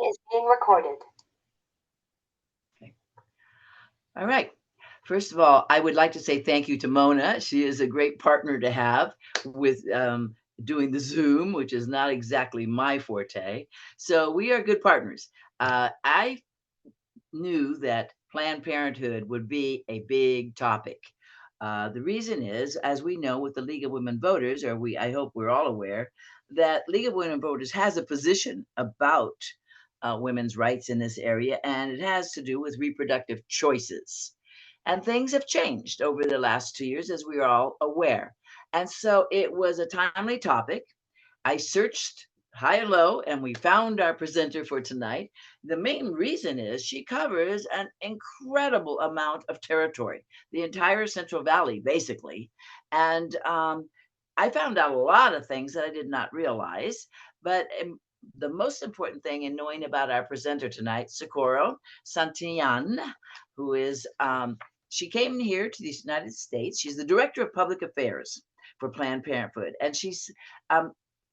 is being recorded. Okay. All right. First of all, I would like to say thank you to Mona. She is a great partner to have with doing the Zoom, which is not exactly my forte. So we are good partners. I knew that Planned Parenthood would be a big topic. The reason is, as we know with the League of Women Voters, or I hope we're all aware, that League of Women Voters has a position about women's rights in this area, and it has to do with reproductive choices. And things have changed over the last 2 years, as we are all aware. And so it was a timely topic. I searched high and low, and we found our presenter for tonight. The main reason is she covers an incredible amount of territory, the entire Central Valley, basically. And I found out a lot of things that I did not realize. But the most important thing in knowing about our presenter tonight, Socorro Santillan, who is she came here to the United States. She's the director of public affairs for Planned Parenthood, and she's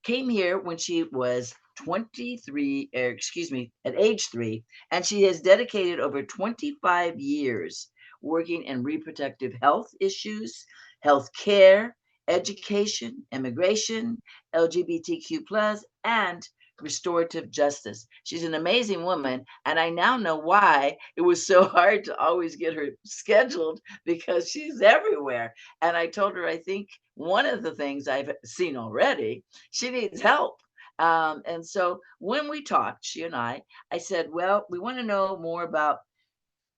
came here when she was 23, at age 3, and she has dedicated over 25 years working in reproductive health issues, health care, education, immigration, LGBTQ+, and restorative justice. She's an amazing woman, and I now know why it was so hard to always get her scheduled, because she's everywhere. And I told her, I think one of the things I've seen already, she needs help. And so when we talked, she and I said, well, we want to know more about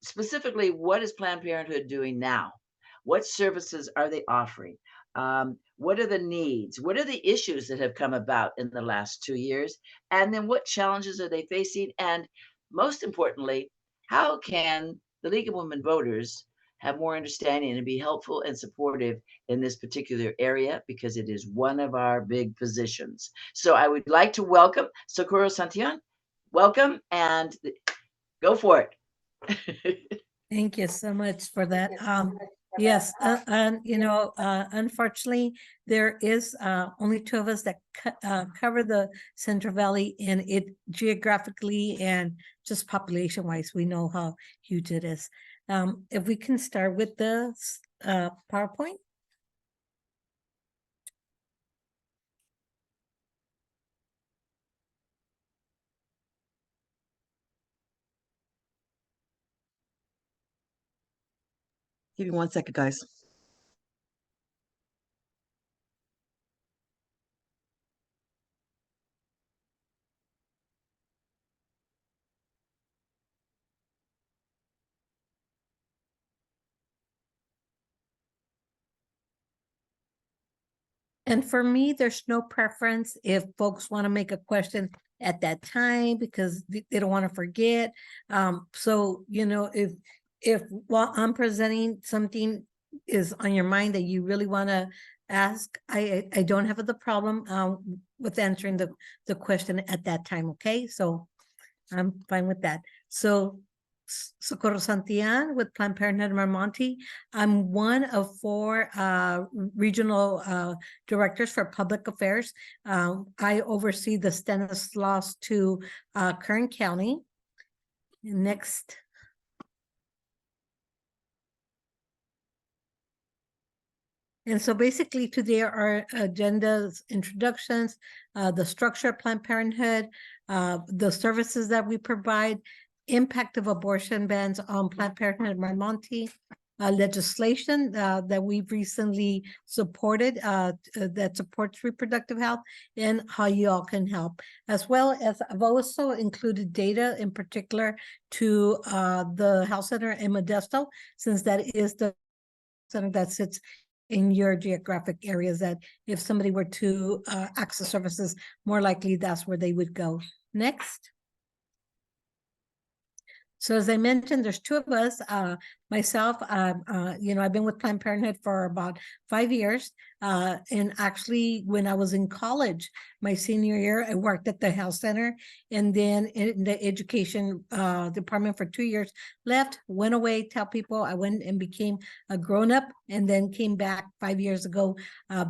specifically what is Planned Parenthood doing now? What services are they offering? What are the needs? What are the issues that have come about in the last 2 years? And then what challenges are they facing? And most importantly, how can the League of Women Voters have more understanding and be helpful and supportive in this particular area, because it is one of our big positions. So I would like to welcome Socorro Santillan. Welcome, and go for it. Thank you so much for that. Yes, and unfortunately, there is only 2 of us that cover the Central Valley, and it geographically and just population-wise, we know how huge it is. If we can start with the PowerPoint. Give me 1 second, guys. And for me, there's no preference if folks want to make a question at that time, because they don't want to forget. So, if while I'm presenting, something is on your mind that you really want to ask, I don't have the problem with answering the question at that time. Okay, so I'm fine with that. So Socorro Santillan with Planned Parenthood Marmonte. I'm one of 4 regional directors for public affairs. I oversee the Stanislaus to Kern County. Next. And so basically today our agendas, introductions, the structure of Planned Parenthood, the services that we provide, impact of abortion bans on Planned Parenthood Marmonte, legislation that we've recently supported that supports reproductive health, and how you all can help. As well as I've also included data in particular to the health center in Modesto, since that is the center that sits in your geographic areas, that if somebody were to access services, more likely that's where they would go. Next. So as I mentioned, there's two of us, myself, I've been with Planned Parenthood for about 5 years. And actually, when I was in college, my senior year, I worked at the health center and then in the education department for 2 years, left, went away, tell people I went and became a grown-up and then came back 5 years ago,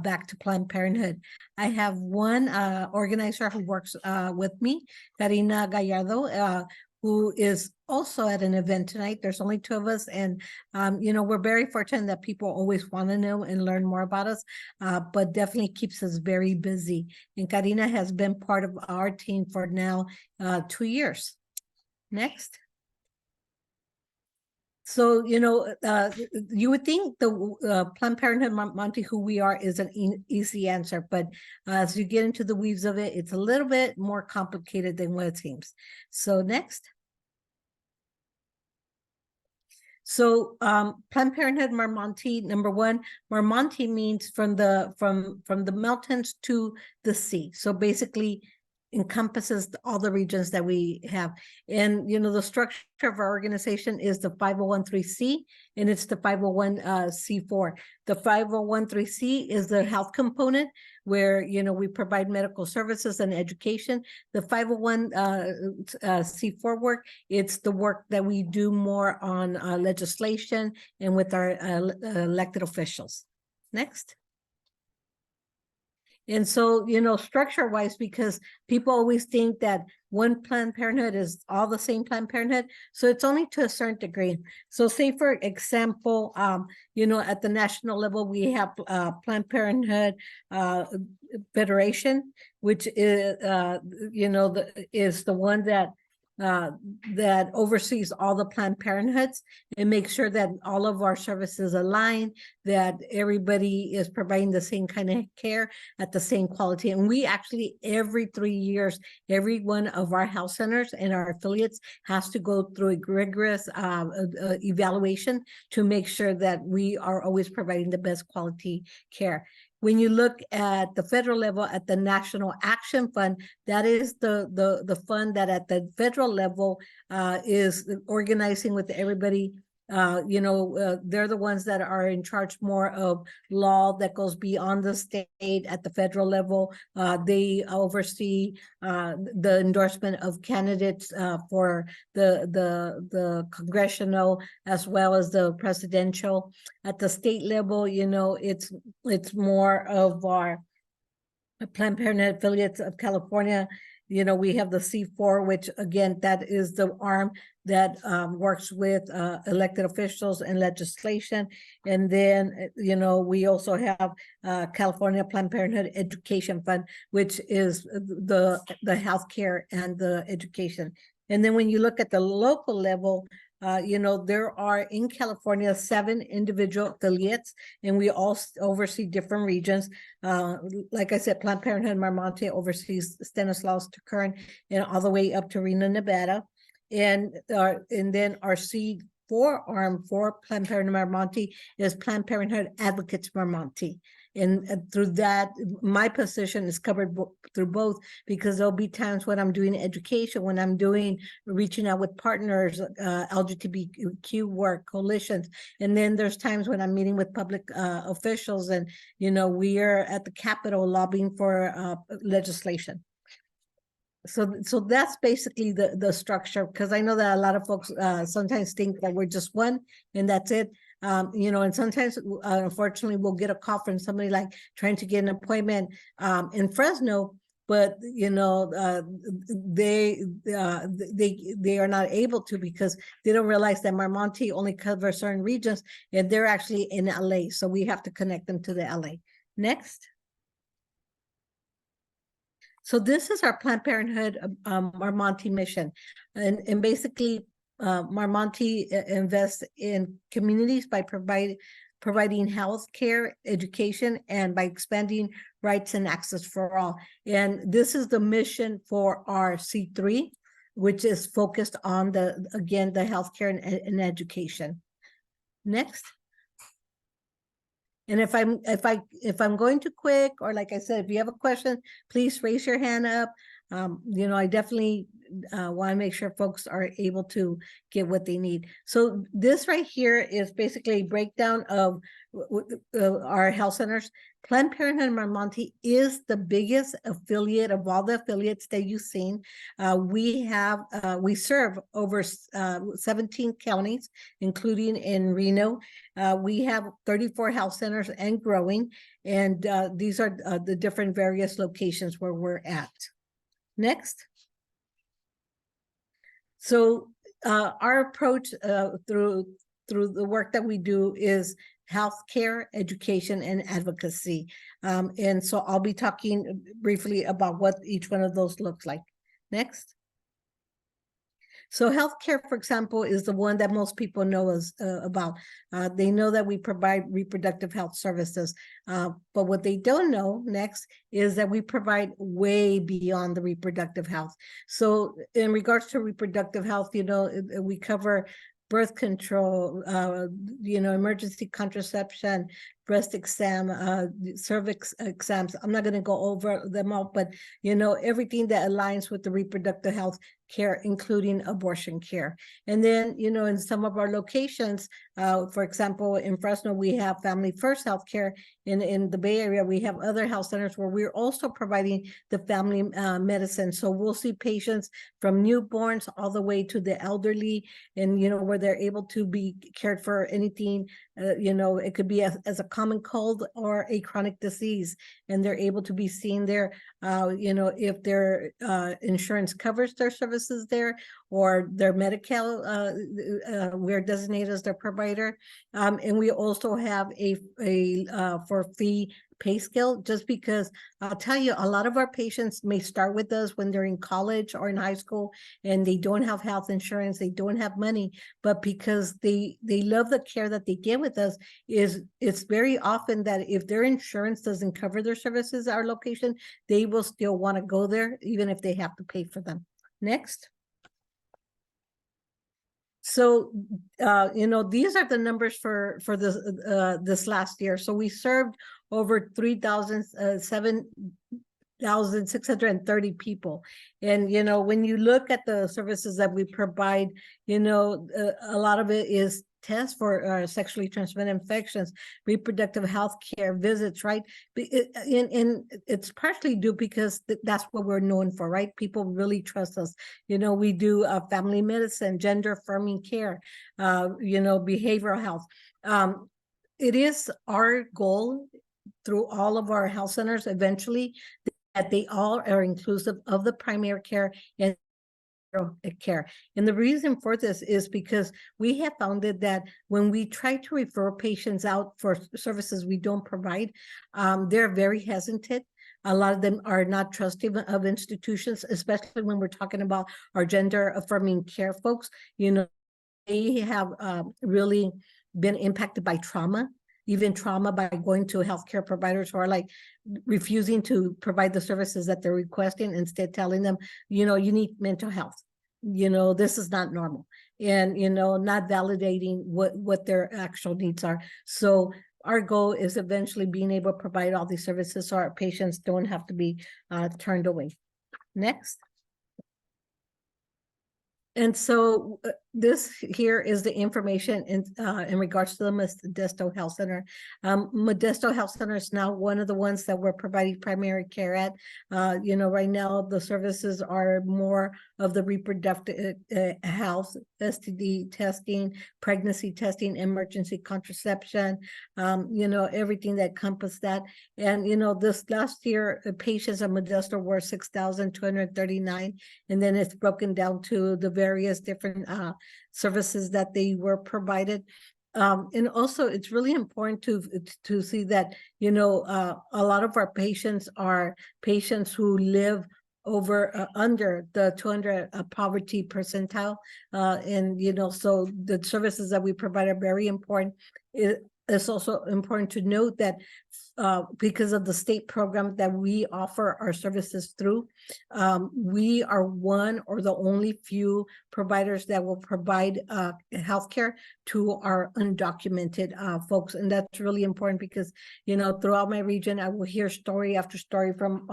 back to Planned Parenthood. I have one organizer who works with me, Karina Gallardo, who is also at an event tonight. There's only two of us, and we're very fortunate that people always want to know and learn more about us, but definitely keeps us very busy. And Karina has been part of our team for now 2 years. Next. So, you would think the Planned Parenthood Monty, who we are, is an easy answer, but as you get into the weeds of it, it's a little bit more complicated than what it seems. So next. So Planned Parenthood Marmonte, number one, Marmonte means from the mountains to the sea. So basically encompasses all the regions that we have. And, the structure of our organization is the 501(c) and it's the 501(c)(4). The 501(c) is the health component where, we provide medical services and education. The 501(c)(4) work, it's the work that we do more on legislation and with our elected officials. Next. And so, structure-wise, because people always think that one Planned Parenthood is all the same Planned Parenthood. So it's only to a certain degree. So say, for example, at the national level, we have Planned Parenthood Federation, which is, is the one that oversees all the Planned Parenthoods and makes sure that all of our services align, that everybody is providing the same kind of care at the same quality. And we actually, every 3 years, every one of our health centers and our affiliates has to go through a rigorous evaluation to make sure that we are always providing the best quality care. When you look at the federal level, at the National Action Fund, that is the fund that at the federal level is organizing with everybody. They're the ones that are in charge more of law that goes beyond the state at the federal level. They oversee the endorsement of candidates for the congressional as well as the presidential. At the state level, it's more of our Planned Parenthood affiliates of California. We have the C4, which again, that is the arm that works with elected officials and legislation. And then, we also have California Planned Parenthood Education Fund, which is the healthcare and the education. And then when you look at the local level, there are in California 7 individual affiliates, and we all oversee different regions. Like I said, Planned Parenthood Marmonte oversees Stanislaus to Kern and all the way up to Reno, Nevada. And then our C4 arm for Planned Parenthood Marmonte is Planned Parenthood Advocates Marmonte. And through that, my position is covered through both, because there'll be times when I'm doing education, when I'm reaching out with partners, LGBTQ work, coalitions. And then there's times when I'm meeting with public officials and, we are at the Capitol lobbying for legislation. So that's basically the structure, because I know that a lot of folks sometimes think that we're just one and that's it. And sometimes, unfortunately, we'll get a call from somebody like trying to get an appointment in Fresno, but they are not able to because they don't realize that Marmonte only covers certain regions, and they're actually in LA, so we have to connect them to the LA. Next. So this is our Planned Parenthood Marmonte mission, and basically Marmonte invests in communities by providing health care, education, and by expanding rights and access for all. And this is the mission for our C3, which is focused on the healthcare and education. Next. And if I'm going too quick, or like I said, if you have a question, please raise your hand up. You know, I definitely want to make sure folks are able to get what they need. So this right here is basically a breakdown of our health centers. Planned Parenthood Monte is the biggest affiliate of all the affiliates that you've seen. We serve over 17 counties, including in Reno. We have 34 health centers and growing, and these are the different various locations where we're at. Next. So our approach through the work that we do is healthcare, education, and advocacy. And so I'll be talking briefly about what each one of those looks like. Next. So healthcare, for example, is the one that most people know us about. They know that we provide reproductive health services, but what they don't know next is that we provide way beyond the reproductive health. So in regards to reproductive health, you know, we cover birth control, you know, emergency contraception, breast exam, cervix exams. I'm not going to go over them all, but, you know, everything that aligns with the reproductive health care, including abortion care. And then, you know, in some of our locations, for example, in Fresno, we have Family First Healthcare. In the Bay Area, we have other health centers where we're also providing the family medicine. So we'll see patients from newborns all the way to the elderly, and, you know, where they're able to be cared for anything, you know, it could be as a common cold or a chronic disease, and they're able to be seen there, you know, if their insurance covers their services there, or their Medi-Cal, we're designated as their provider. And we also have a for fee pay scale, just because I'll tell you, a lot of our patients may start with us when they're in college or in high school, and they don't have health insurance, they don't have money, but because they love the care that they get with us, it's very often that if their insurance doesn't cover their services at our location, they will still want to go there, even if they have to pay for them. Next. So, you know, these are the numbers for this last year. So we served over 7,630 people. And, you know, when you look at the services that we provide, you know, a lot of it is tests for sexually transmitted infections, reproductive health care visits, right? And it's partially due because that's what we're known for, right? People really trust us. You know, we do family medicine, gender affirming care, you know, behavioral health. It is our goal through all of our health centers eventually that they all are inclusive of the primary care and care. And the reason for this is because we have found that when we try to refer patients out for services we don't provide, they're very hesitant. A lot of them are not trusting of institutions, especially when we're talking about our gender affirming care folks. You know, they have really been impacted by trauma, even trauma by going to healthcare providers who are like refusing to provide the services that they're requesting, instead telling them, you know, you need mental health. You know, this is not normal, and, you know, not validating what their actual needs are. So our goal is eventually being able to provide all these services so our patients don't have to be turned away. Next. And so this here is the information in regards to the Modesto Health Center. Modesto Health Center is now one of the ones that we're providing primary care at. You know, right now the services are more of the reproductive health, STD testing, pregnancy testing, emergency contraception, you know, everything that encompassed that. And, you know, this last year, patients at Modesto were 6,239, and then it's broken down to the various different services that they were provided. And also it's really important to see that, you know, a lot of our patients are patients who live over under the 200 poverty percentile, and, you know, so the services that we provide are very important. it's also important to note that because of the state program that we offer our services through, we are one or the only few providers that will provide healthcare to our undocumented folks. And that's really important because, you know, throughout my region, I will hear story after story from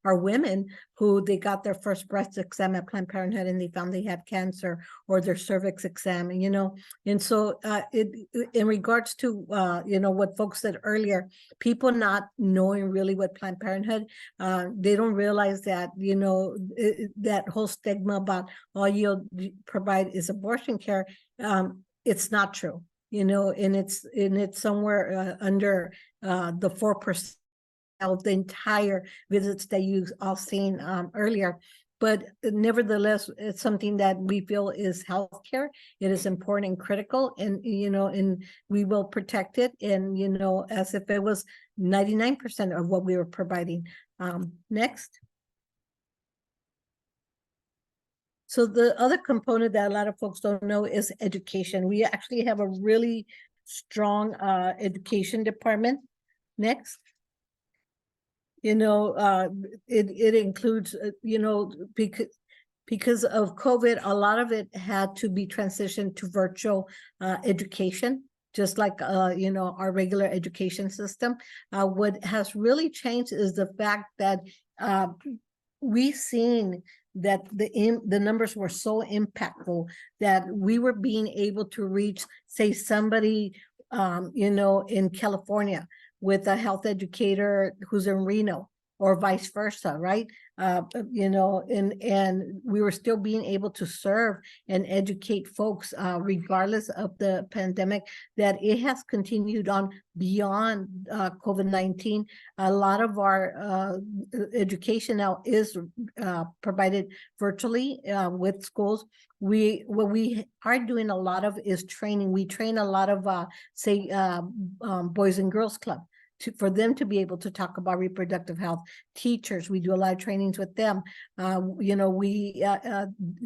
our women who they got their first breast exam at Planned Parenthood and they found they had cancer, or their cervix exam, and, you know, and so in regards to, you know, what folks said earlier, people not knowing really what Planned Parenthood, they don't realize that, you know, that whole stigma about all you'll provide is abortion care. It's not true, you know, and it's somewhere under the 4% of the entire visits that you all seen earlier. But nevertheless, it's something that we feel is healthcare. It is important and critical, and, you know, and we will protect it, and, you know, as if it was 99% of what we were providing. Next. So the other component that a lot of folks don't know is education. We actually have a really strong education department. Next. You know, it includes, you know, because of COVID, a lot of it had to be transitioned to virtual education, just like, you know, our regular education system. What has really changed is the fact that we've seen that the numbers were so impactful that we were being able to reach, say, somebody, you know, in California with a health educator who's in Reno, or vice versa, right? You know, and we were still being able to serve and educate folks, regardless of the pandemic, that it has continued on beyond COVID-19. A lot of our education now is provided virtually with schools. What we are doing a lot of is training. We train a lot of, say, Boys and Girls Club, for them to be able to talk about reproductive health. Teachers, we do a lot of trainings with them. You know, we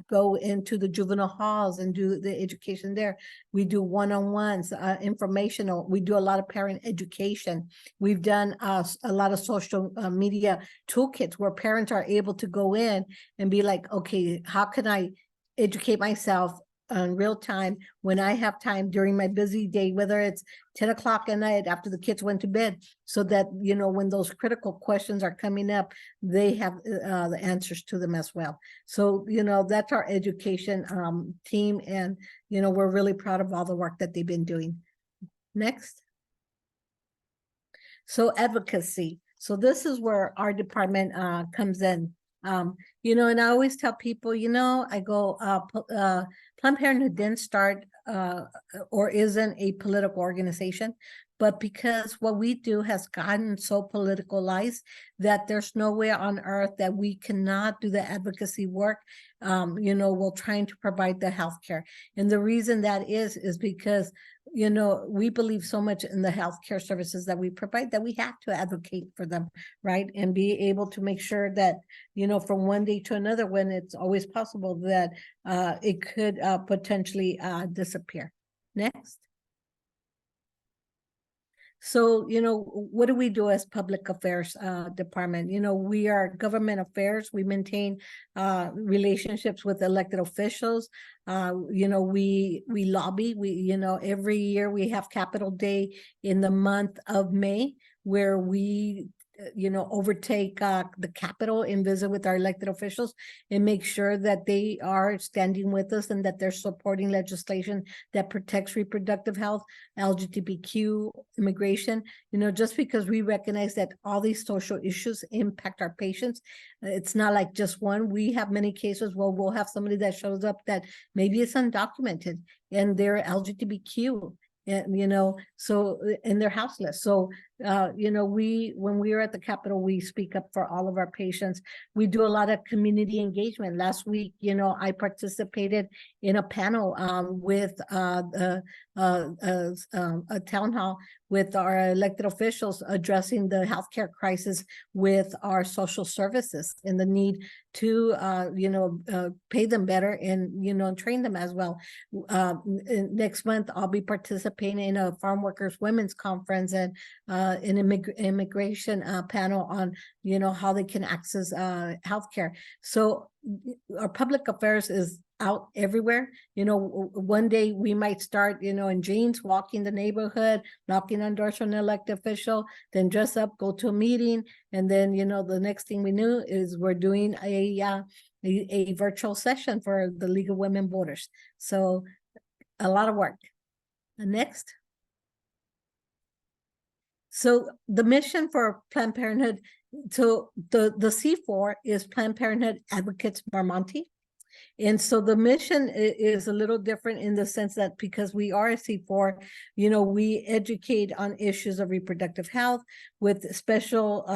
go into the juvenile halls and do the education there. We do one-on-ones, informational. We do a lot of parent education. We've done a lot of social media toolkits where parents are able to go in and be like, okay, how can I educate myself in real time when I have time during my busy day, whether it's 10 o'clock at night after the kids went to bed, so that, you know, when those critical questions are coming up, they have the answers to them as well. So, you know, that's our education team, and, you know, we're really proud of all the work that they've been doing. Next. So advocacy. So this is where our department comes in. You know, and I always tell people, you know, I go, Planned Parenthood didn't start or isn't a political organization, but because what we do has gotten so politicalized that there's nowhere on earth that we cannot do the advocacy work, you know, while trying to provide the healthcare. And the reason that is because, you know, we believe so much in the healthcare services that we provide that we have to advocate for them, right? And be able to make sure that, you know, from one day to another, when it's always possible, that it could potentially disappear. Next. So, you know, what do we do as public affairs department? You know, we are government affairs. We maintain relationships with elected officials. You know, we lobby. We, you know, every year we have Capitol Day in the month of May, where we, you know, overtake the Capitol and visit with our elected officials and make sure that they are standing with us and that they're supporting legislation that protects reproductive health, LGBTQ, immigration. You know, just because we recognize that all these social issues impact our patients, it's not like just one. We have many cases where we'll have somebody that shows up that maybe it's undocumented and they're LGBTQ. And, you know, so, and they're houseless. So you know, when we are at the Capitol, we speak up for all of our patients. We do a lot of community engagement. Last week, you know, I participated in a panel with a town hall with our elected officials addressing the healthcare crisis with our social services and the need to, you know, pay them better and, you know, train them as well. Next month, I'll be participating in a farm workers women's conference and an immigration panel on, you know, how they can access healthcare. So our public affairs is out everywhere. You know, one day we might start, you know, in jeans, walking the neighborhood, knocking on doors from an elected official, then dress up, go to a meeting. And then, you know, the next thing we knew is we're doing a virtual session for the League of Women Voters. So a lot of work. Next. So the mission for Planned Parenthood, so the C4 is Planned Parenthood Advocates Marmonte. And so the mission is a little different in the sense that because we are a C4, you know, we educate on issues of reproductive health with special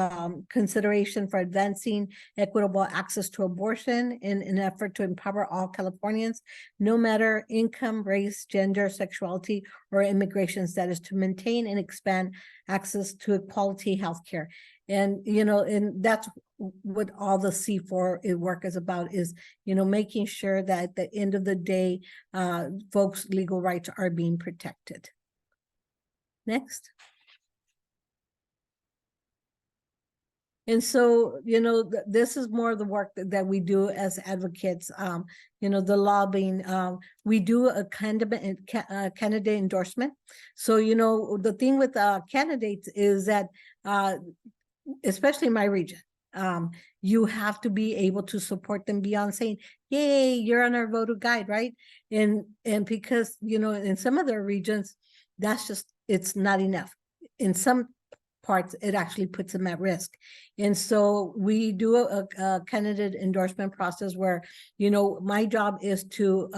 consideration for advancing equitable access to abortion in an effort to empower all Californians, no matter income, race, gender, sexuality, or immigration status, to maintain and expand access to quality healthcare. And, you know, and that's what all the C4 work is about, is, you know, making sure that at the end of the day, folks' legal rights are being protected. Next. And so, you know, this is more of the work that we do as advocates, you know, the lobbying. We do a candidate endorsement. So, you know, the thing with candidates is that, especially in my region, you have to be able to support them beyond saying, yay, you're on our voter guide, right? And because, you know, in some other regions, that's just, it's not enough. In some parts, it actually puts them at risk. And so we do a candidate endorsement process where, you know, my job is to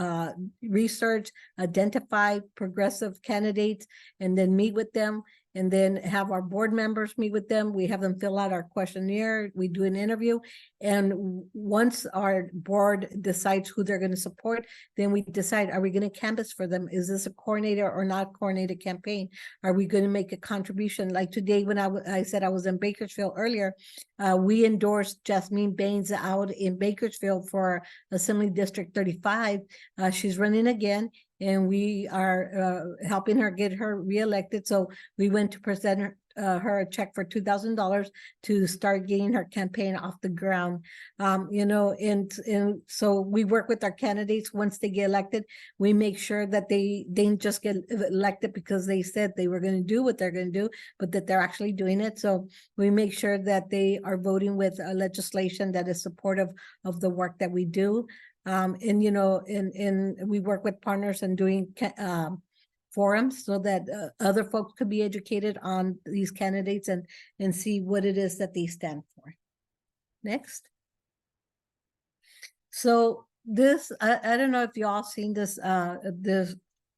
research, identify progressive candidates, and then meet with them, and then have our board members meet with them. We have them fill out our questionnaire. We do an interview. And once our board decides who they're going to support, then we decide, are we going to canvass for them? Is this a coordinated or not coordinated campaign? Are we going to make a contribution? Like today, when I said I was in Bakersfield earlier, we endorsed Jasmine Baines out in Bakersfield for Assembly District 35. She's running again, and we are helping her get her reelected. So we went to present her a check for $2,000 to start getting her campaign off the ground. You know, and so we work with our candidates. Once they get elected, we make sure that they didn't just get elected because they said they were going to do what they're going to do, but that they're actually doing it. So we make sure that they are voting with legislation that is supportive of the work that we do. And, you know, and we work with partners and doing forums so that other folks could be educated on these candidates and see what it is that they stand for. Next. So this, I don't know if you all seen this,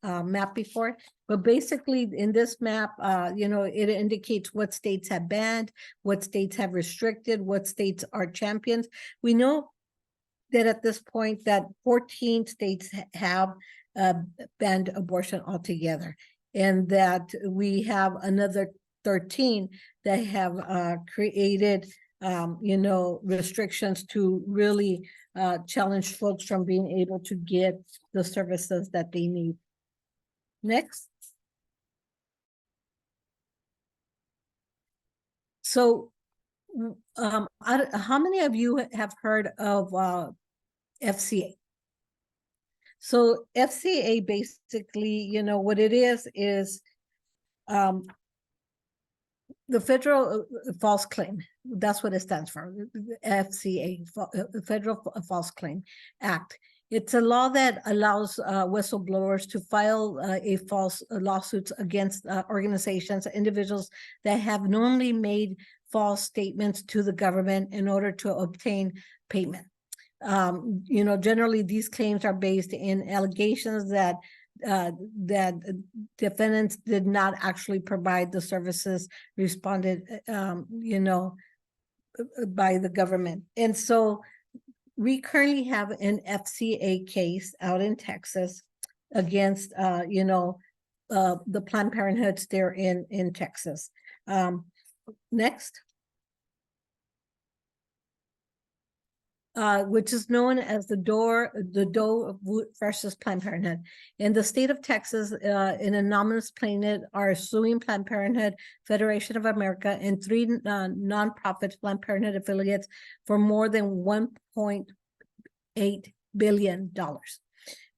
map before, but basically in this map, you know, it indicates what states have banned, what states have restricted, what states are champions. We know that at this point that 14 states have banned abortion altogether, and that we have another 13 that have created, you know, restrictions to really challenge folks from being able to get the services that they need. Next. So, how many of you have heard of FCA? So FCA basically, you know, what it is the Federal False Claim. That's what it stands for, FCA, Federal False Claim Act. It's a law that allows whistleblowers to file a false lawsuits against organizations, individuals that have normally made false statements to the government in order to obtain payment. You know, generally these claims are based in allegations that that defendants did not actually provide the services responded, you know, by the government. And so we currently have an FCA case out in Texas against, you know, the Planned Parenthoods there in Texas. Next. Which is known as the Doe versus Planned Parenthood. In the state of Texas, an anonymous plaintiff are suing Planned Parenthood, Federation of America, and 3 nonprofit Planned Parenthood affiliates for more than $1.8 billion.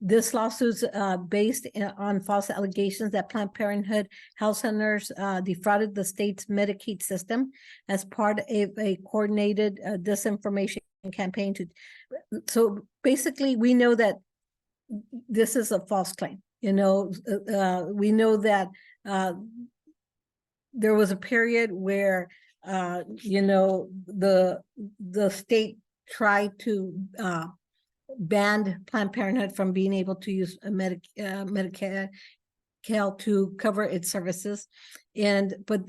This lawsuit's based on false allegations that Planned Parenthood health centers defrauded the state's Medicaid system as part of a coordinated disinformation campaign. So basically, we know that this is a false claim. You know, we know that there was a period where you know, the state tried to ban Planned Parenthood from being able to use Medicare to cover its services, but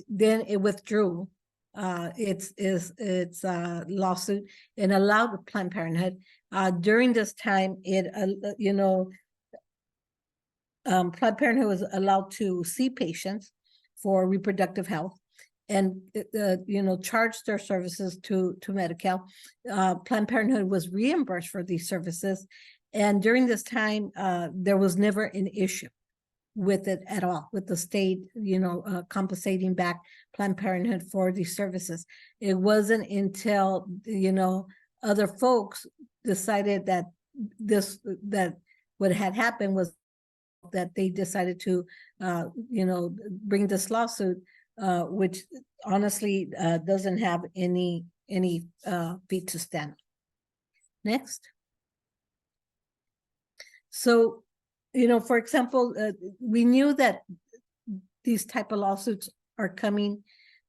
then it withdrew its lawsuit and allowed Planned Parenthood. During this time, you know, Planned Parenthood was allowed to see patients for reproductive health and you know, charge their services to Medi-Cal. Planned Parenthood was reimbursed for these services, and during this time, there was never an issue with it at all, with the state, you know, compensating back Planned Parenthood for these services. It wasn't until, you know, other folks decided that what had happened was that they decided to, you know, bring this lawsuit, which honestly doesn't have any feet to stand. Next. So, you know, for example, we knew that these type of lawsuits are coming,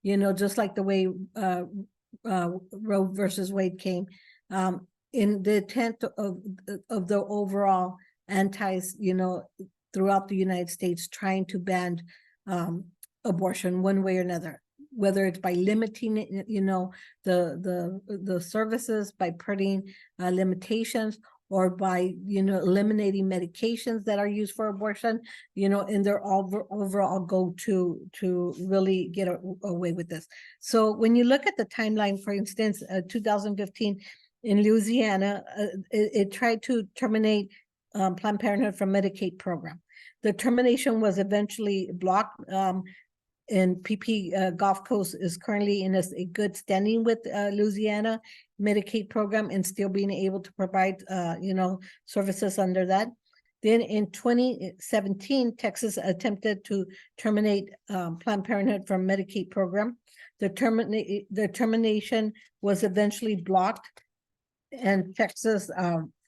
you know, just like the way Roe versus Wade came, in the intent of the overall antis, you know, throughout the United States, trying to ban abortion one way or another, whether it's by limiting, you know, the services, by putting limitations, or by, you know, eliminating medications that are used for abortion, you know, and their overall goal to really get away with this. So when you look at the timeline, for instance, 2015 in Louisiana, it tried to terminate Planned Parenthood from Medicaid program. The termination was eventually blocked, and PP Gulf Coast is currently in a good standing with Louisiana Medicaid program and still being able to provide, you know, services under that. Then in 2017, Texas attempted to terminate Planned Parenthood from Medicaid program. The termination was eventually blocked, and Texas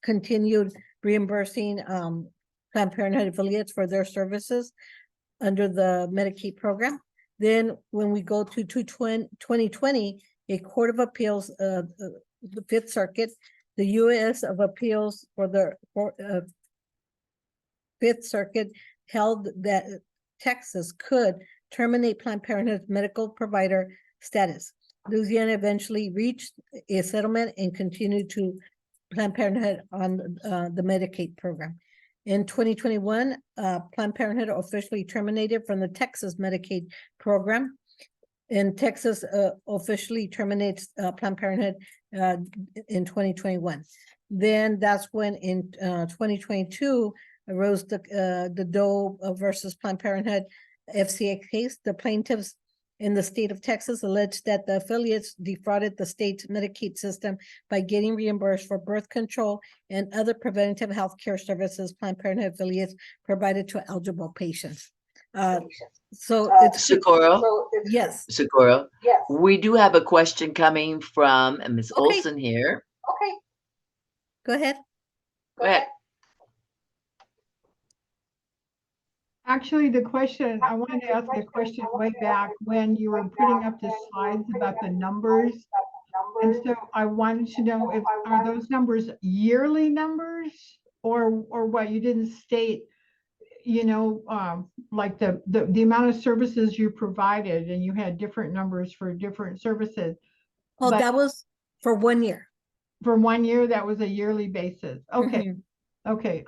continued reimbursing Planned Parenthood affiliates for their services under the Medicaid program. Then when we go to 2020, a Court of Appeals, the Fifth Circuit, the U.S. of Appeals for the Fifth Circuit held that Texas could terminate Planned Parenthood's medical provider status. Louisiana eventually reached a settlement and continued to Planned Parenthood on the Medicaid program. In 2021, Planned Parenthood officially terminated from the Texas Medicaid program, and Texas officially terminates Planned Parenthood in 2021. Then that's when in 2022 arose the Doe versus Planned Parenthood FCA case. The plaintiffs in the state of Texas alleged that the affiliates defrauded the state's Medicaid system by getting reimbursed for birth control and other preventative health care services Planned Parenthood affiliates provided to eligible patients. So it's Socorro. Yes. Socorro. Yes. We do have a question coming from Ms. Okay. Olson here. Okay. Go ahead. Go ahead. Actually, the question, I wanted to ask a question way back when you were putting up the slides about the numbers. And so I wanted to know, are those numbers yearly numbers or what, you didn't state, like the amount of services you provided, and you had different numbers for different services. Oh, But that was for 1 year. for 1 year, that was a yearly basis. Okay. Mhm. Okay,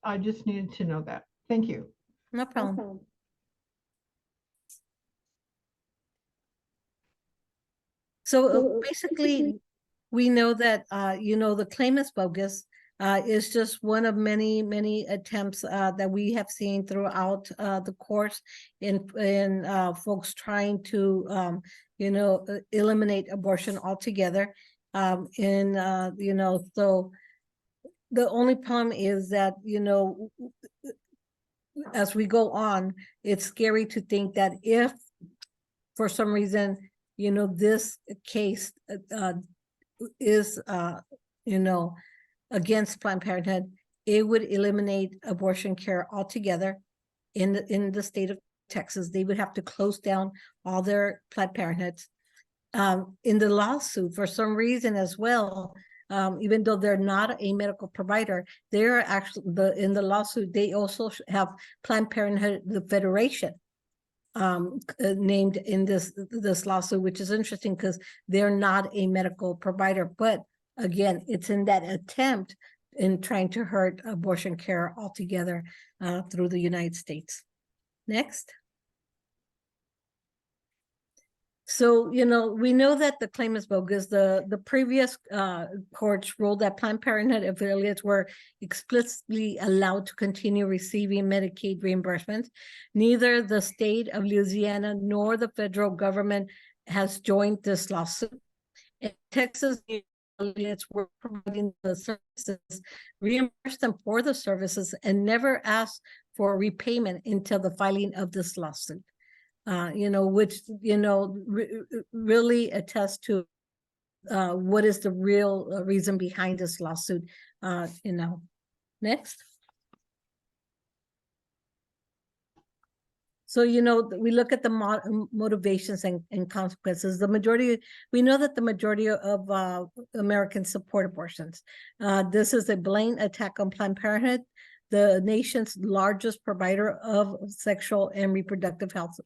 I just needed to know that. Thank you. No problem. So basically, we know that, the claim is bogus. Is just one of many, many attempts that we have seen throughout the course in folks trying to, eliminate abortion altogether. So the only problem is that, as we go on, it's scary to think that if for some reason, this case is, against Planned Parenthood, it would eliminate abortion care altogether in the state of Texas. They would have to close down all their Planned Parenthoods. In the lawsuit, for some reason as well, even though they're not a medical provider, they're actually in the lawsuit, they also have Planned Parenthood, the Federation, named in this lawsuit, which is interesting because they're not a medical provider. But again, it's in that attempt in trying to hurt abortion care altogether through the United States. Next. So, we know that the claim is bogus. The previous courts ruled that Planned Parenthood affiliates were explicitly allowed to continue receiving Medicaid reimbursements. Neither the state of Louisiana nor the federal government has joined this lawsuit. In Texas, affiliates were providing the services, reimbursed them for the services, and never asked for repayment until the filing of this lawsuit. Which, really attests to what is the real reason behind this lawsuit. Next. So, we look at the motivations and consequences. We know that the majority of Americans support abortions. This is a blatant attack on Planned Parenthood, the nation's largest provider of sexual and reproductive health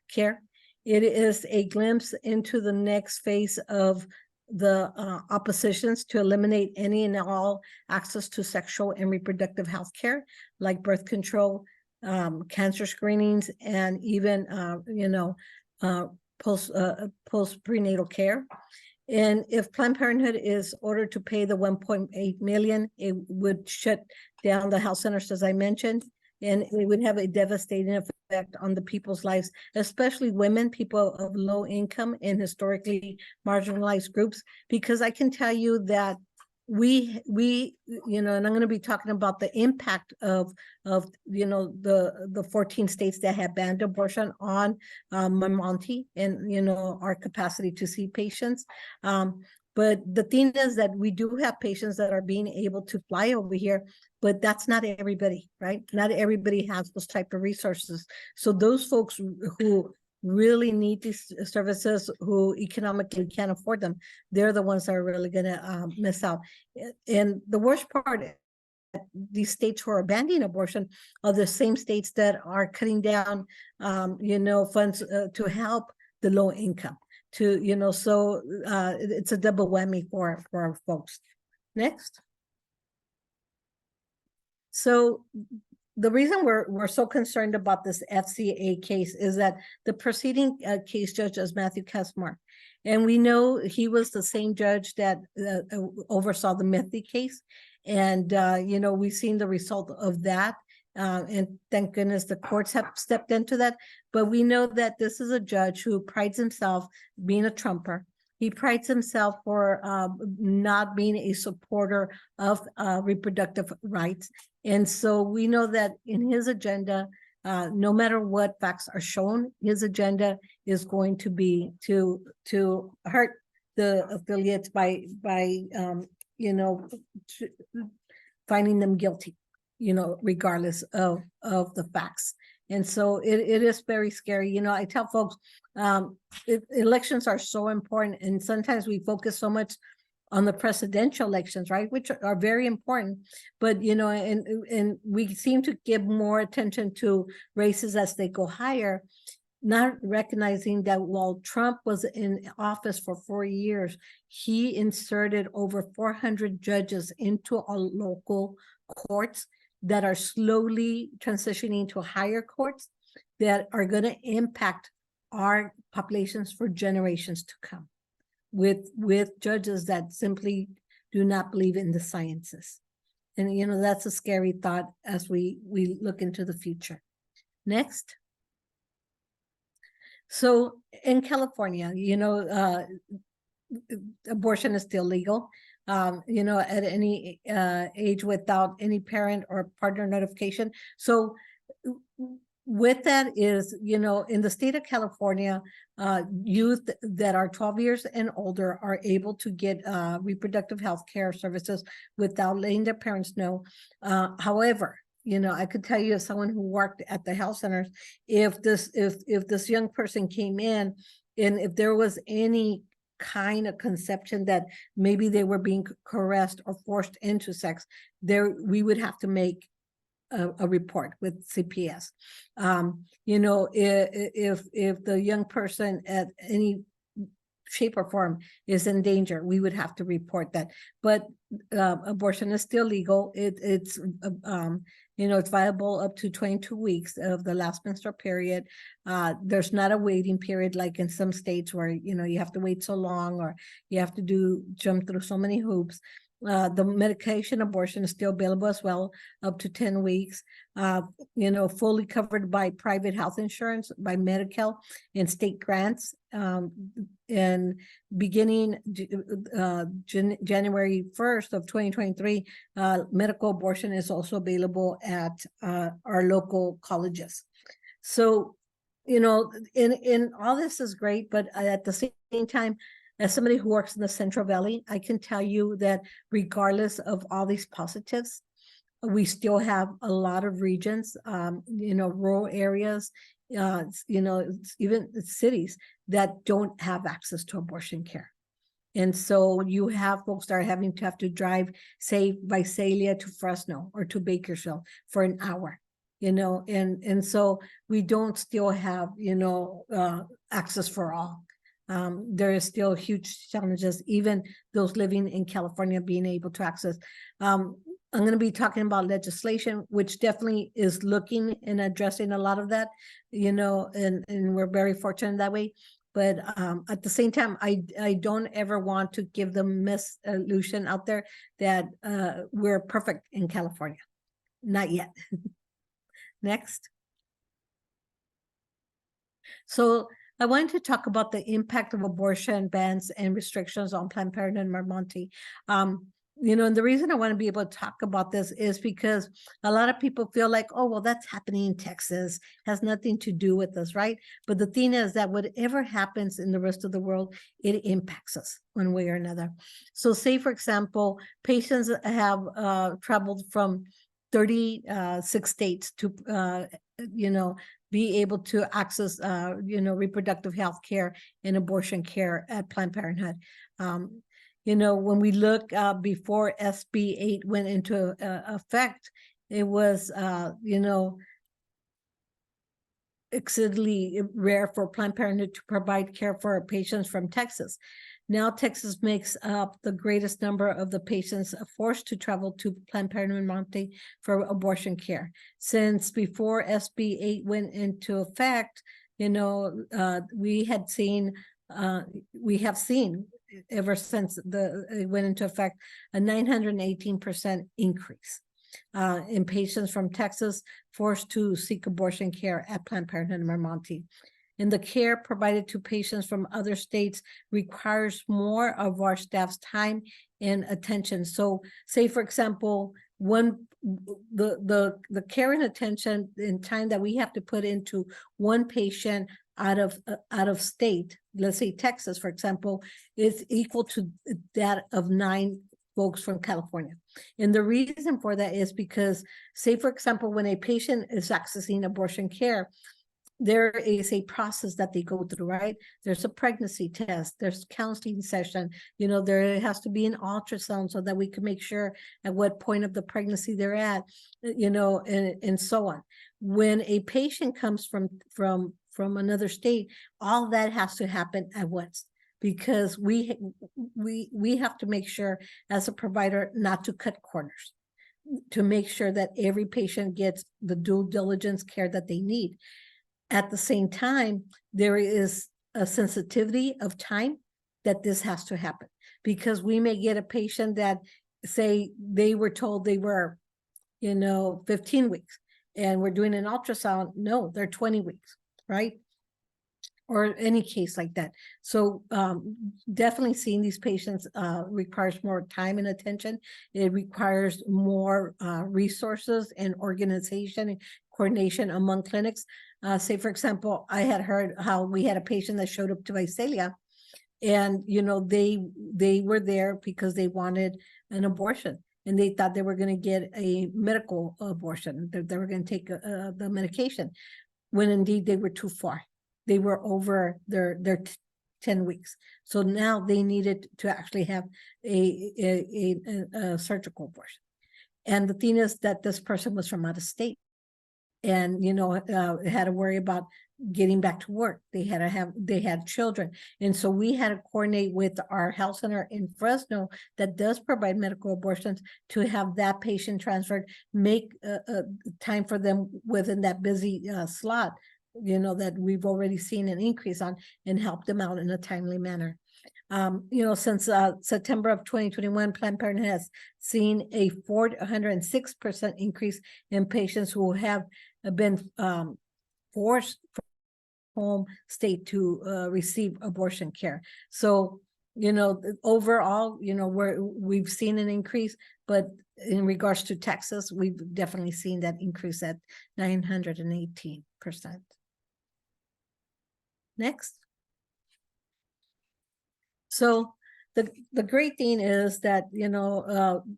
care. It is a glimpse into the next phase of the oppositions to eliminate any and all access to sexual and reproductive health care, like birth control, cancer screenings, and even post prenatal care. And if Planned Parenthood is ordered to pay the $1.8 million, it would shut down the health centers, as I mentioned, and it would have a devastating effect on the people's lives, especially women, people of low income and historically marginalized groups, because I can tell you that we and I'm going to be talking about the impact of the 14 states that have banned abortion on Monty and our capacity to see patients. But the thing is that we do have patients that are being able to fly over here, but that's not everybody, right? Not everybody has those type of resources. So those folks who really need these services, who economically can't afford them, they're the ones that are really going to miss out. And the worst part, these states who are abandoning abortion are the same states that are cutting down, funds to help the low income. So it's a double whammy for our folks. Next. So the reason we're so concerned about this FCA case is that the preceding case judge is Matthew Kessler, and we know he was the same judge that oversaw the Methy case, and we've seen the result of that, and thank goodness the courts have stepped into that. But we know that this is a judge who prides himself being a Trumper. He prides himself for not being a supporter of reproductive rights. And so we know that in his agenda, no matter what facts are shown, his agenda is going to be to hurt the affiliates by finding them guilty, regardless of the facts. And so it is very scary. I tell folks, elections are so important, and sometimes we focus so much on the presidential elections, right, which are very important. But, you know, and we seem to give more attention to races as they go higher, not recognizing that while Trump was in office for 4 years, he inserted over 400 judges into our local courts that are slowly transitioning to higher courts that are going to impact our populations for generations to come, with judges that simply do not believe in the sciences. And, you know, that's a scary thought as we look into the future. Next. So in California, you know, abortion is still legal, you know, at any age without any parent or partner notification. So with that is, you know, in the state of California, youth that are 12 years and older are able to get reproductive health care services without letting their parents know. However, you know, I could tell you as someone who worked at the health centers, if this young person came in and if there was any kind of conception that maybe they were being coerced or forced into sex, we would have to make a report with CPS. You know, if the young person at any shape or form is in danger, we would have to report that. But abortion is still legal. It's you know, it's viable up to 22 weeks of the last menstrual period. There's not a waiting period like in some states where, you know, you have to wait so long or you have to jump through so many hoops. The medication abortion is still available as well, up to 10 weeks, you know, fully covered by private health insurance, by Medi-Cal and state grants. And beginning January 1st of 2023, medical abortion is also available at our local colleges. So, you know, in all this is great, but at the same time, as somebody who works in the Central Valley, I can tell you that regardless of all these positives, we still have a lot of regions, you know, rural areas, you know, even cities that don't have access to abortion care. And so you have folks that are having to drive, say, Visalia to Fresno or to Bakersfield for an hour, you know, and so we don't still have, you know, access for all. There is still huge challenges, even those living in California being able to access. I'm going to be talking about legislation, which definitely is looking and addressing a lot of that, you know, and we're very fortunate that way. But at the same time, I don't ever want to give the misillusion out there that we're perfect in California. Not yet. Next. So I wanted to talk about the impact of abortion bans and restrictions on Planned Parenthood and Marmonte. You know, and the reason I want to be able to talk about this is because a lot of people feel like, oh, well, that's happening in Texas, has nothing to do with us, right? But the thing is that whatever happens in the rest of the world, it impacts us one way or another. So say, for example, patients have traveled from 36 states to, you know, be able to access, you know, reproductive health care and abortion care at Planned Parenthood. You know, when we look before SB 8 went into effect, it was, you know, exceedingly rare for Planned Parenthood to provide care for patients from Texas. Now, Texas makes up the greatest number of the patients forced to travel to Planned Parenthood and Marmonte for abortion care. Since before SB 8 went into effect, you know, we have seen ever since it went into effect a 918% increase in patients from Texas forced to seek abortion care at Planned Parenthood and Marmonte. And the care provided to patients from other states requires more of our staff's time and attention. So say, for example, the care and attention and time that we have to put into one patient out of state, let's say Texas, for example, is equal to that of 9 folks from California. And the reason for that is because, say, for example, when a patient is accessing abortion care, there is a process that they go through, right? There's a pregnancy test, there's counseling session, there has to be an ultrasound so that we can make sure at what point of the pregnancy they're at, and so on. When a patient comes from another state, all that has to happen at once, because we have to make sure as a provider not to cut corners, to make sure that every patient gets the due diligence care that they need. At the same time, there is a sensitivity of time that this has to happen, because we may get a patient that say they were told they were, 15 weeks, and we're doing an ultrasound. No, they're 20 weeks, right? Or any case like that. So definitely seeing these patients requires more time and attention. It requires more resources and organization and coordination among clinics. Say, for example, I had heard how we had a patient that showed up to Visalia, and they were there because they wanted an abortion, and they thought they were going to get a medical abortion. They were going to take the medication, when indeed they were too far. They were over their 10 weeks. So now they needed to actually have a surgical abortion. And the thing is that this person was from out of state, and, had to worry about getting back to work. They had children. And so we had to coordinate with our health center in Fresno that does provide medical abortions to have that patient transferred, make time for them within that busy slot, that we've already seen an increase on, and help them out in a timely manner. Since September of 2021, Planned Parenthood has seen a 406% increase in patients who have been forced from home state to receive abortion care. So, overall, we've seen an increase, but in regards to Texas, we've definitely seen that increase at 918%. Next. So the great thing is that,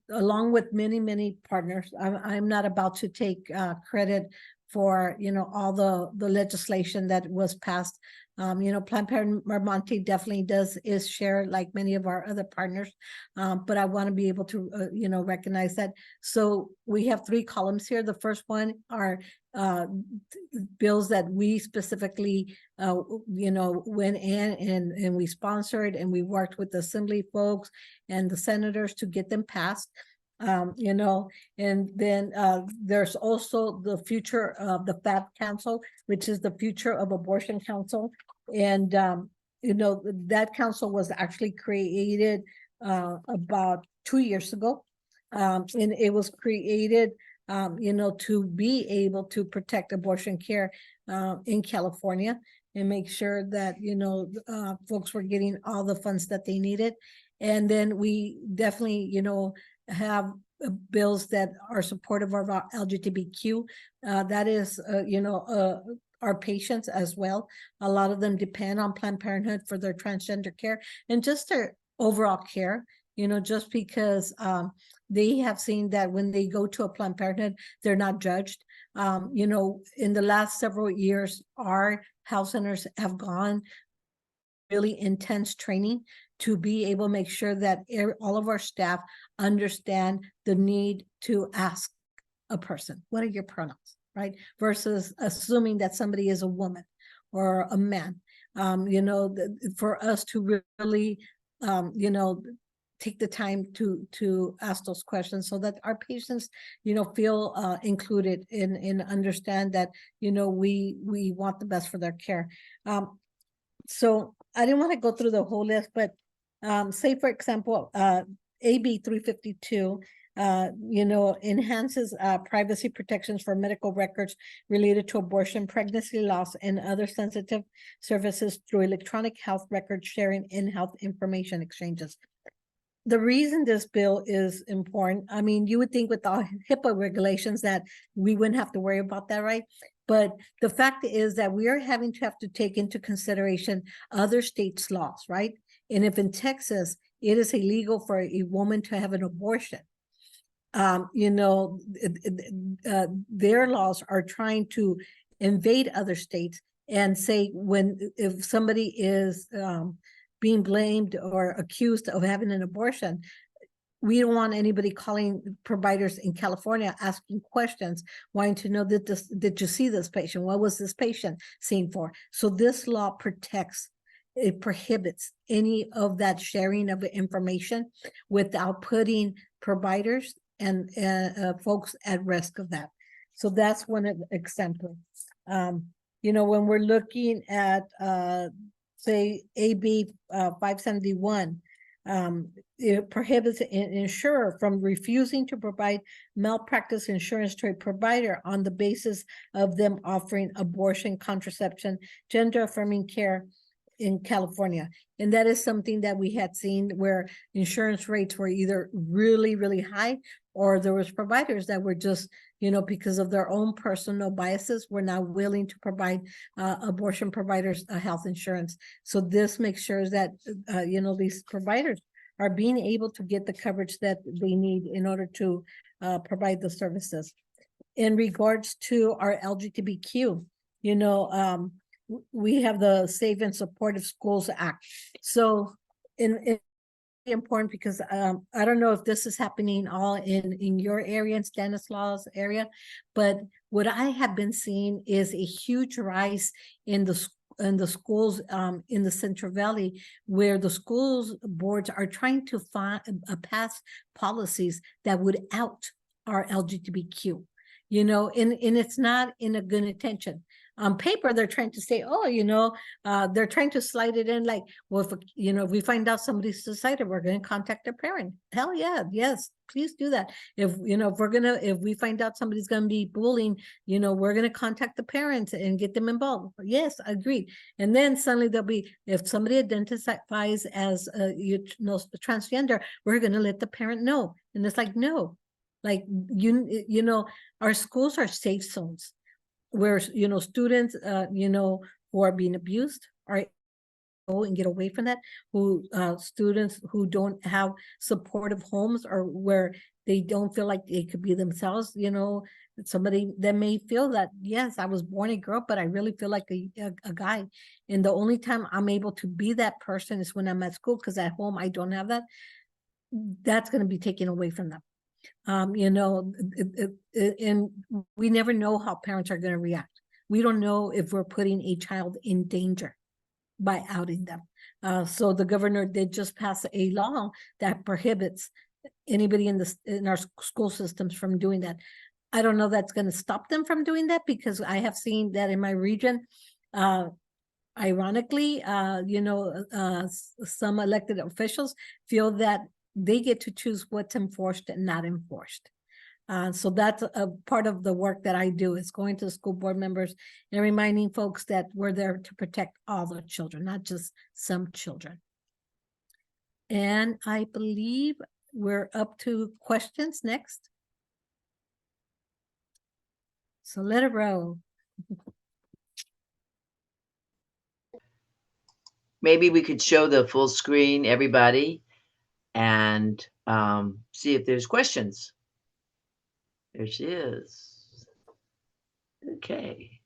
along with many partners, I'm not about to take credit for, all the legislation that was passed. Planned Parenthood Marmonte definitely is share like many of our other partners, but I want to be able to, recognize that. So we have 3 columns here. The first one are bills that we specifically, went in and we sponsored, and we worked with the assembly folks and the senators to get them passed. And then there's also the future of the FAB Council, which is the Future of Abortion Council. And, that council was actually created about 2 years ago. And it was created, to be able to protect abortion care in California, and make sure that, folks were getting all the funds that they needed. And then we definitely, have bills that are supportive of our LGBTQ. That is, our patients as well. A lot of them depend on Planned Parenthood for their transgender care and just their overall care, just because they have seen that when they go to a Planned Parenthood, they're not judged. In the last several years, our health centers have gone really intense training to be able to make sure that all of our staff understand the need to ask a person, what are your pronouns, right? Versus assuming that somebody is a woman or a man. For us to really, take the time to ask those questions so that our patients, feel included and understand that, we want the best for their care. So I didn't want to go through the whole list, but say, for example, AB 352, enhances privacy protections for medical records related to abortion, pregnancy loss, and other sensitive services through electronic health record sharing and health information exchanges. The reason this bill is important, I mean, you would think with the HIPAA regulations that we wouldn't have to worry about that, right? But the fact is that we are having to have to take into consideration other states' laws, right? And if in Texas, it is illegal for a woman to have an abortion, their laws are trying to invade other states and say if somebody is being blamed or accused of having an abortion, we don't want anybody calling providers in California asking questions, wanting to know did you see this patient? What was this patient seen for? So this law protects, it prohibits any of that sharing of information without putting providers and folks at risk of that. So that's one example. You know, when we're looking at say AB 571, it prohibits an insurer from refusing to provide malpractice insurance to a provider on the basis of them offering abortion, contraception, gender affirming care in California. And that is something that we had seen where insurance rates were either really, really high, or there was providers that were just, you know, because of their own personal biases, were not willing to provide abortion providers health insurance. So this makes sure that, you know, these providers are being able to get the coverage that they need in order to provide the services. In regards to our LGBTQ, you know, we have the Safe and Supportive Schools Act. So in important because I don't know if this is happening all in your area, in Stanislaus area, but what I have been seeing is a huge rise in the schools in the Central Valley, where the schools boards are trying to pass policies that would out our LGBTQ, you know, and it's not in a good intention. On paper, they're trying to say, oh, you know, they're trying to slide it in like, well, if, you know, if we find out somebody's suicidal, we're going to contact their parent. Hell yeah, yes, please do that. If, you know, if we find out somebody's going to be bullying, you know, we're going to contact the parents and get them involved. Yes, agreed. And then suddenly there'll be, if somebody identifies as, you know, transgender, we're going to let the parent know. And it's like, no, like, you know, our schools are safe zones, where, you know, students, you know, who are being abused are go and get away from that, who students who don't have supportive homes, or where they don't feel like they could be themselves, you know, somebody that may feel that, yes, I was born a girl, but I really feel like a guy. And the only time I'm able to be that person is when I'm at school, because at home I don't have that. That's going to be taken away from them. You know, and we never know how parents are going to react. We don't know if we're putting a child in danger by outing them. So the governor did just pass a law that prohibits anybody in our school systems from doing that. I don't know that's going to stop them from doing that, because I have seen that in my region. Ironically, you know, some elected officials feel that they get to choose what's enforced and not enforced. So that's a part of the work that I do, is going to the school board members and reminding folks that we're there to protect all the children, not just some children. And I believe we're up to questions next. So let it roll. Maybe we could show the full screen, everybody, and see if there's questions. There she is. Okay.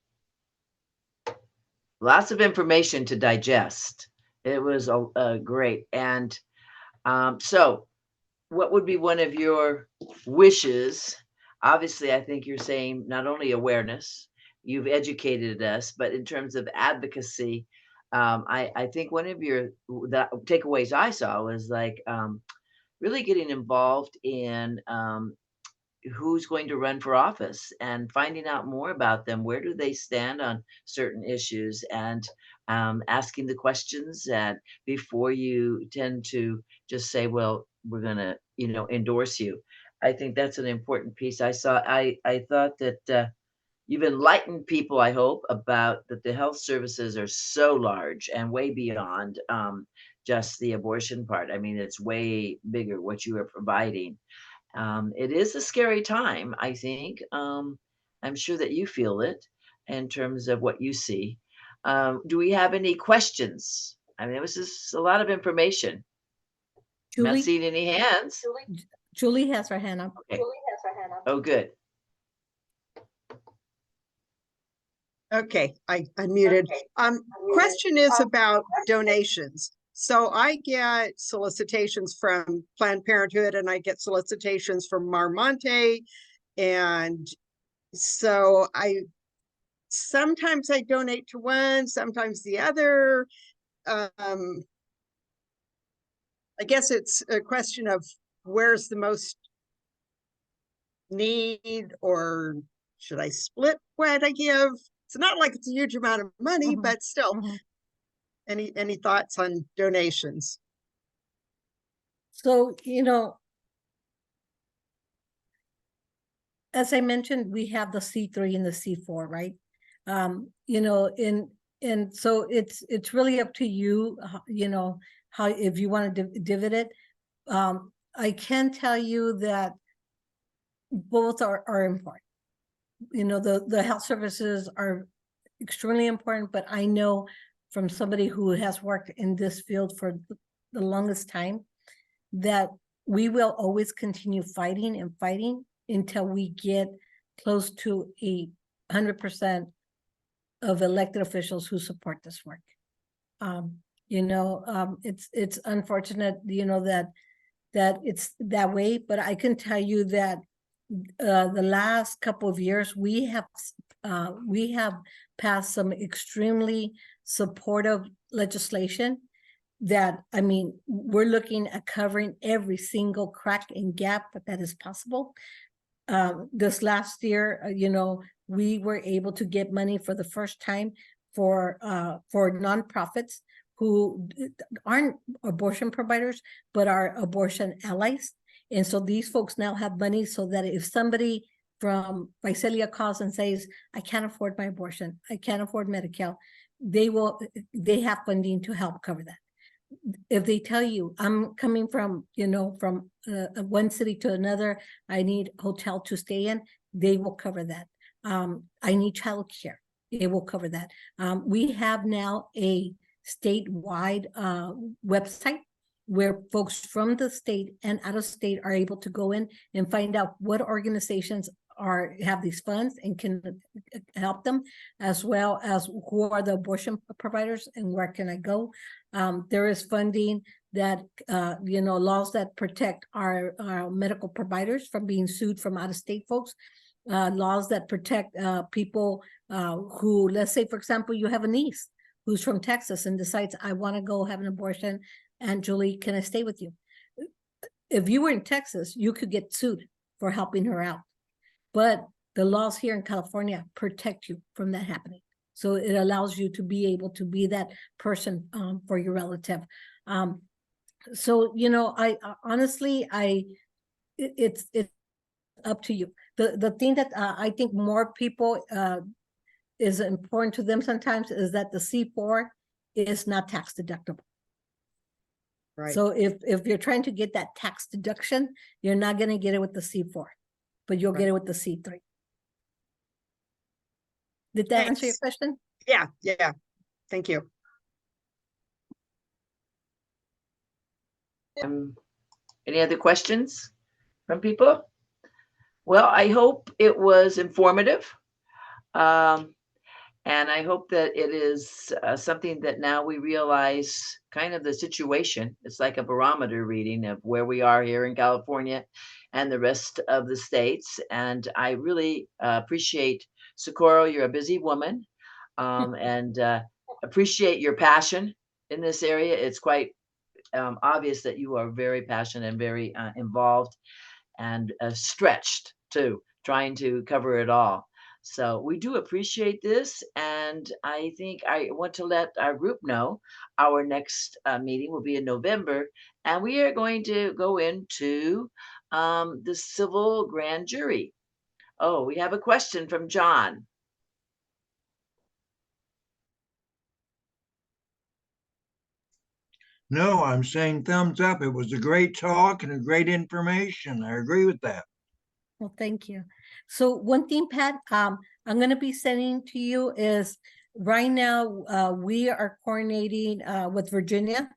Lots of information to digest. It was great. And so what would be one of your wishes? Obviously, I think you're saying not only awareness, you've educated us, but in terms of advocacy, I think one of your takeaways I saw was like really getting involved in who's going to run for office and finding out more about them. Where do they stand on certain issues, and asking the questions that before you tend to just say, well, we're going to, you know, endorse you. I think that's an important piece. I thought that you've enlightened people, I hope, about that the health services are so large and way beyond just the abortion part. I mean, it's way bigger what you are providing. It is a scary time, I think. I'm sure that you feel it in terms of what you see. Do we have any questions? I mean, it was just a lot of information. I'm not Julie, seeing any hands. Julie has her hand up. Okay. Oh, good. Okay, I unmuted. Question is about donations. So I get solicitations from Planned Parenthood and I get solicitations from Marmonte. And so sometimes I donate to one, sometimes the other. I guess it's a question of where's the most need, or should I split what I give? It's not like it's a huge amount of money, Mhm. but still. Mhm. Any thoughts on donations? So, as I mentioned, we have the C3 and the C4, right? And so it's really up to you, how, if you want to divvy it. I can tell you that both are important. The health services are extremely important, but I know from somebody who has worked in this field for the longest time that we will always continue fighting and fighting until we get close to 100% of elected officials who support this work. It's unfortunate, that it's that way, but I can tell you that the last couple of years we have passed some extremely supportive legislation that, I mean, we're looking at covering every single crack and gap that is possible. This last year, we were able to get money for the first time for nonprofits who aren't abortion providers, but are abortion allies. And so these folks now have money so that if somebody from Visalia calls and says, I can't afford my abortion, I can't afford Medi-Cal, they have funding to help cover that. If they tell you, I'm coming from one city to another, I need a hotel to stay in, they will cover that. I need childcare, it will cover that. We have now a statewide website where folks from the state and out of state are able to go in and find out what organizations have these funds and can help them, as well as who are the abortion providers and where can I go. There is funding that, laws that protect our medical providers from being sued from out-of-state folks, laws that protect people who, let's say, for example, you have a niece who's from Texas and decides, I want to go have an abortion, and Julie, can I stay with you? If you were in Texas, you could get sued for helping her out. But the laws here in California protect you from that happening. So it allows you to be able to be that person for your relative. So, I honestly, it's up to you. The thing that I think more people is important to them sometimes is that the C4 is not tax deductible. Right. So if you're trying to get that tax deduction, you're not going to get it with the C4, but you'll get it with the C3. Did that answer your question? Yeah. Thank you. Any other questions from people? Well, I hope it was informative. And I hope that it is something that now we realize kind of the situation. It's like a barometer reading of where we are here in California and the rest of the states. And I really appreciate, Socorro, you're a busy woman, and appreciate your passion in this area. It's quite obvious that you are very passionate and very involved and stretched too, trying to cover it all. So we do appreciate this, and I think I want to let our group know our next meeting will be in November, and we are going to go into the civil grand jury. Oh, we have a question from John. No, I'm saying thumbs up. It was a great talk and a great information. I agree with that. Well, thank you. So one thing, Pat, I'm going to be sending to you is right now we are coordinating with Virginia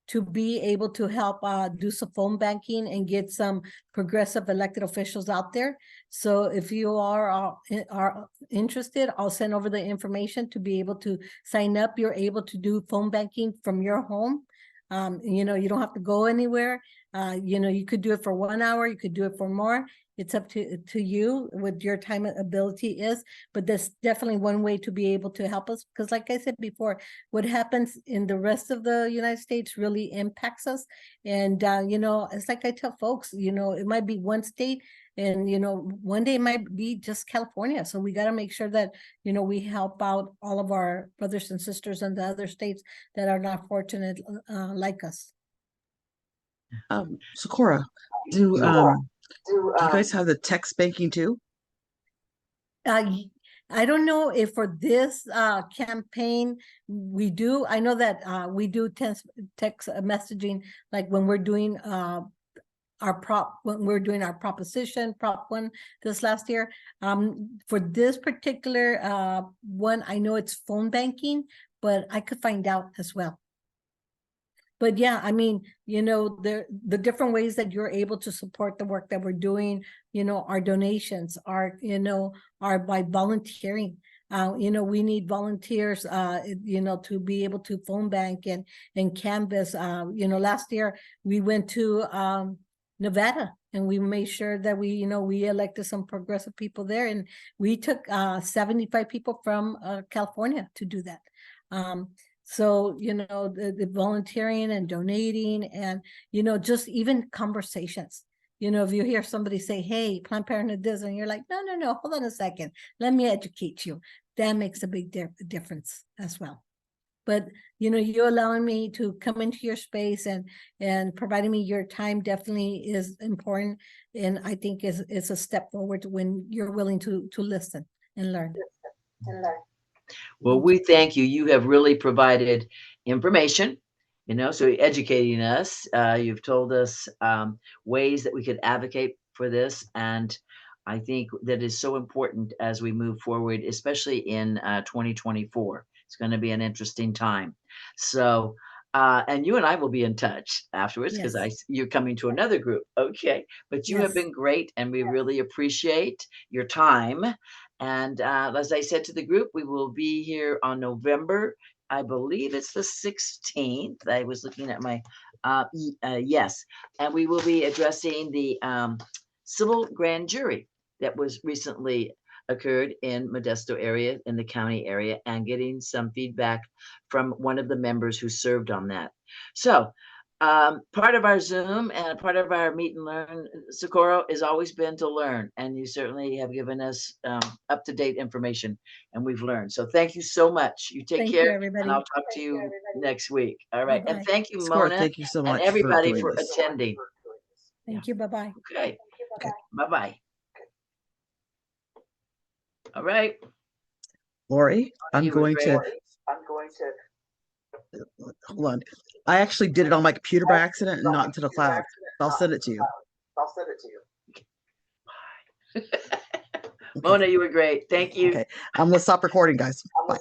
to be able to help do some phone banking and get some progressive elected officials out there. So if you are interested, I'll send over the information to be able to sign up. You're able to do phone banking from your home. You know, you don't have to go anywhere. You know, you could do it for 1 hour, you could do it for more. It's up to you what your time ability is, but that's definitely one way to be able to help us. Because like I said before, what happens in the rest of the United States really impacts us. And, you know, it's like I tell folks, you know, it might be one state and, you know, one day it might be just California. So we got to make sure that, you know, we help out all of our brothers and sisters in the other states that are not fortunate like us. Socorro, do you guys have the text banking too? I don't know if for this campaign we do. I know that we do text messaging, like when we're doing when we're doing our proposition Prop 1 this last year. For this particular one, I know it's phone banking, but I could find out as well. But yeah, I mean, you know, the different ways that you're able to support the work that we're doing, you know, our donations are, you know, are by volunteering. You know, we need volunteers, you know, to be able to phone bank and canvas. You know, last year we went to Nevada and we made sure that we, you know, we elected some progressive people there, and we took 75 people from California to do that. So, you know, the volunteering and donating and, you know, just even conversations. You know, if you hear somebody say, hey, Planned Parenthood this, and you're like, no, hold on a second. Let me educate you. That makes a big difference as well. But, you know, you allowing me to come into your space and providing me your time definitely is important. And I think it's a step forward when you're willing to listen and learn. Well, we thank you. You have really provided information, you know, so you're educating us. You've told us ways that we could advocate for this. And I think that is so important as we move forward, especially in 2024. It's going to be an interesting time. So, and you and I will be in touch afterwards because Yes. you're coming to another group. Okay. But you have Yes. been great and we really appreciate your time. And as I said to the group, we will be here on November, I believe it's the 16th. I was looking at my, yes. And we will be addressing the civil grand jury that was recently occurred in Modesto area, in the county area, and getting some feedback from one of the members who served on that. So part of our Zoom and part of our meet and learn, Socorro, has always been to learn. And you certainly have given us up-to-date information, and we've learned. So thank you so much. You take Thank care, you, everybody. and I'll talk to you next week. All right. Bye-bye. And thank you, Socorro, Mona, thank you so and much for everybody doing for this. attending. Thank you. Bye-bye. Okay. Okay. Bye-bye. All right. Lori, I'm You were going to great. hold on. I actually did it on my computer by accident and not into the cloud. I'll send it to you. Mona, you were great. Thank you. Okay. I'm gonna stop recording, guys. Bye.